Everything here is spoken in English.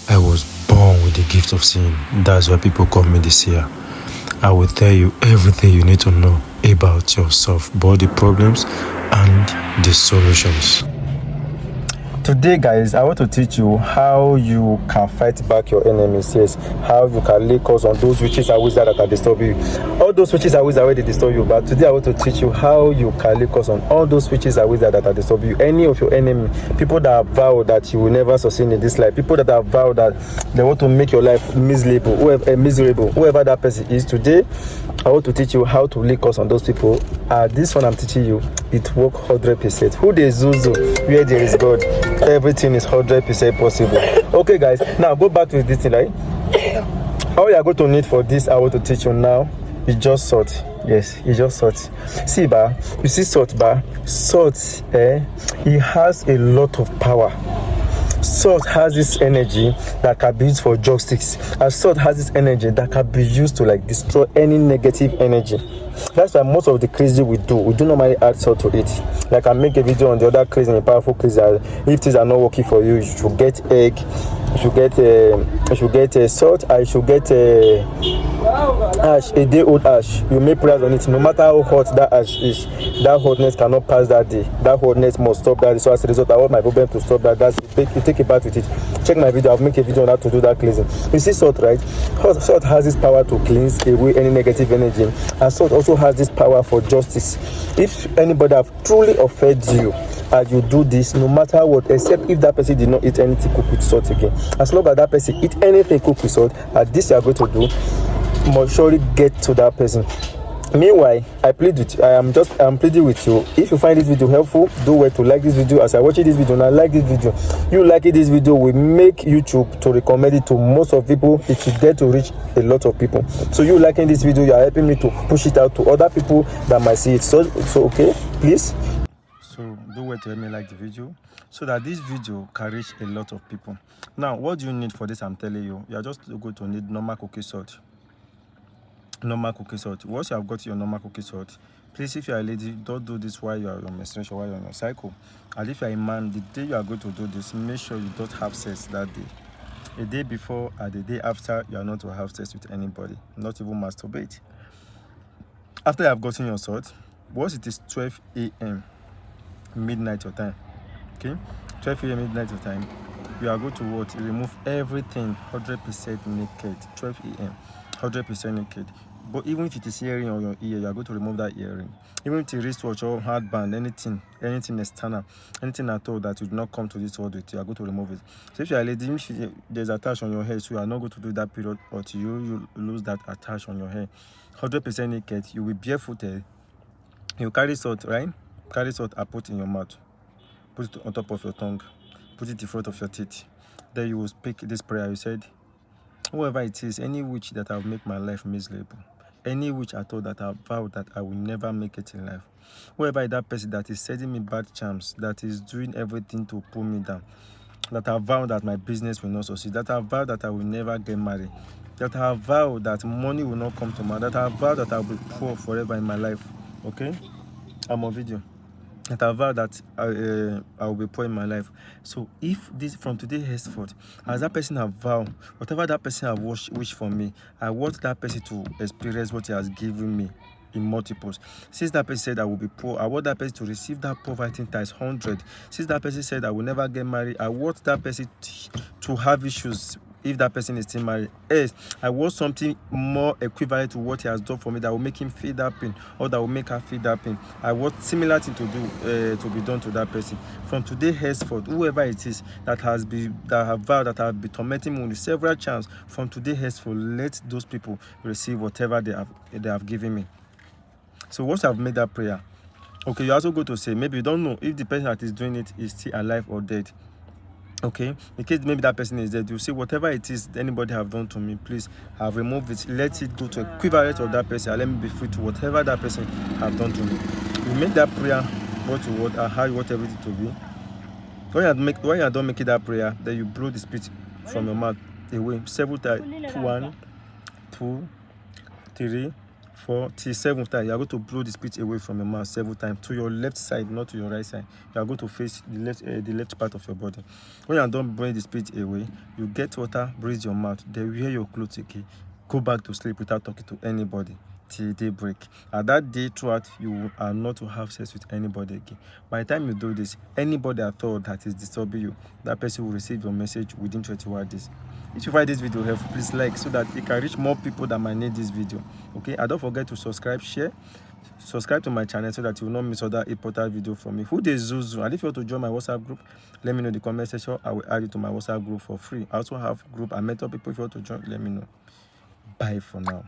I was born with the gift of seeing. That's why people call me the seer. I will tell you everything you need to know about yourself, both the problems and the solutions. Today, guys, I want to teach you how you can fight back your enemies. Yes, how you can lay curse on those witches and wizards that can disturb you. All those witches and wizards already disturb you, but today I want to teach you how you can lay curse on all those witches and wizards that can disturb you. Any of your enemy, people that have vowed that you will never succeed in this life, people that have vowed that they want to make your life miserable, whoever that person is. Today, I want to teach you how to lay curse on those people. This one I'm teaching you, it works 100%. Who they zuzu, where there is God, everything is 100% possible. Okay, guys, now go back to this thing, right? All you are going to need for this, I want to teach you now, is just salt. Yes, it's just salt. See, you see salt, salt, it has a lot of power. Salt has this energy that can be used for joysticks, and salt has this energy that can be used to destroy any negative energy. That's why most of the crazy we do normally add salt to it. Like I make a video on the other crazy and powerful crazy. If things are not working for you, you should get egg, you should get salt, I should get ash, a day old ash. You make prayers on it. No matter how hot that ash is, that hotness cannot pass that day. That hotness must stop that day. So as a result, I want my problem to stop that. That's it. You take a bath with it. Check my video. I'll make a video on how to do that cleansing. You see salt, right? Salt has this power to cleanse away any negative energy. And salt also has this power for justice. If anybody have truly offended you and you do this, no matter what, except if that person did not eat anything cooked with salt again. As long as that person eat anything cooked with salt, this you are going to do, must surely get to that person. Meanwhile, I am pleading with you. If you find this video helpful, do well to like this video. As I watch this video and I like this video, you liking this video will make YouTube to recommend it to most of people. It will get to reach a lot of people. So you liking this video, you are helping me to push it out to other people that might see it. So okay, please. So do well to help me like the video so that this video can reach a lot of people. Now, what do you need for this? I'm telling you, you are just going to need normal cooking salt. Normal cooking salt. Once you have got your normal cooking salt, please, if you are a lady, don't do this while you are on menstruation, while you are on your cycle. And if you are a man, the day you are going to do this, make sure you don't have sex that day. A day before and the day after, you are not to have sex with anybody, not even masturbate. After you have gotten your salt, once it is 12 a.m. midnight your time, okay, 12 a.m. midnight your time, you are going to remove everything 100% naked. 12 a.m. 100% naked. But even if it is earring on your ear, you are going to remove that earring. Even if it is wristwatch or hardband, anything external, anything at all that would not come to this world with you, are going to remove it. So if you are a lady, if there's attach on your hair, so you are not going to do that period until you lose that attach on your hair. 100% naked, you will be barefooted. You carry salt, right? Carry salt and put in your mouth. Put it on top of your tongue. Put it in front of your teeth. Then you will speak this prayer. You said, whoever it is, any witch that I will make my life miserable, any witch at all that I vowed that I will never make it in life, whoever is that person that is sending me bad charms, that is doing everything to pull me down, that I vowed that my business will not succeed, that I vowed that I will never get married, that I vowed that money will not come to me, that I vowed that I will be poor forever in my life. Okay? I'm on video. That I vow that I will be poor in my life. So if this from today henceforth, as that person have vowed, whatever that person have wished for me, I want that person to experience what he has given me in multiples. Since that person said I will be poor, I want that person to receive that poverty times 100. Since that person said I will never get married, I want that person to have issues. If that person is still married, yes, I want something more equivalent to what he has done for me that will make him feel that pain, or that will make her feel that pain. I want similar thing to do to be done to that person. From today henceforth, whoever it is that have vowed that have been tormenting me with several chances, from today henceforth, let those people receive whatever they have given me. So once I've made that prayer, okay, you also go to say, maybe you don't know if the person that is doing it is still alive or dead. Okay, in case maybe that person is dead, you say whatever it is anybody have done to me, please have removed it, let it go to equivalent of that person, and let me be free to whatever that person have done to me. You make that prayer word to word and how you want everything to be. When you don't make it that prayer, then you blow the spirit from your mouth away several times. 1, 2, 3, 4 till 7th time, you are going to blow the spirit away from your mouth 7 times to your left side, not to your right side. You are going to face the left part of your body. When you are done blowing the spirit away, you get water, breathe your mouth, then wear your clothes again. Go back to sleep without talking to anybody till daybreak. At that day throughout, you are not to have sex with anybody again. By the time you do this, anybody at all that is disturbing you, that person will receive your message within 21 days. If you find this video helpful, please like so that it can reach more people that might need this video. Okay, and don't forget to subscribe, share, subscribe to my channel so that you will not miss other important video from me. Who dey Zuzu? And if you want to join my WhatsApp group, let me know in the comment section. I will add you to my WhatsApp group for free. I also have group and mentor people. If you want to join, let me know. Bye for now.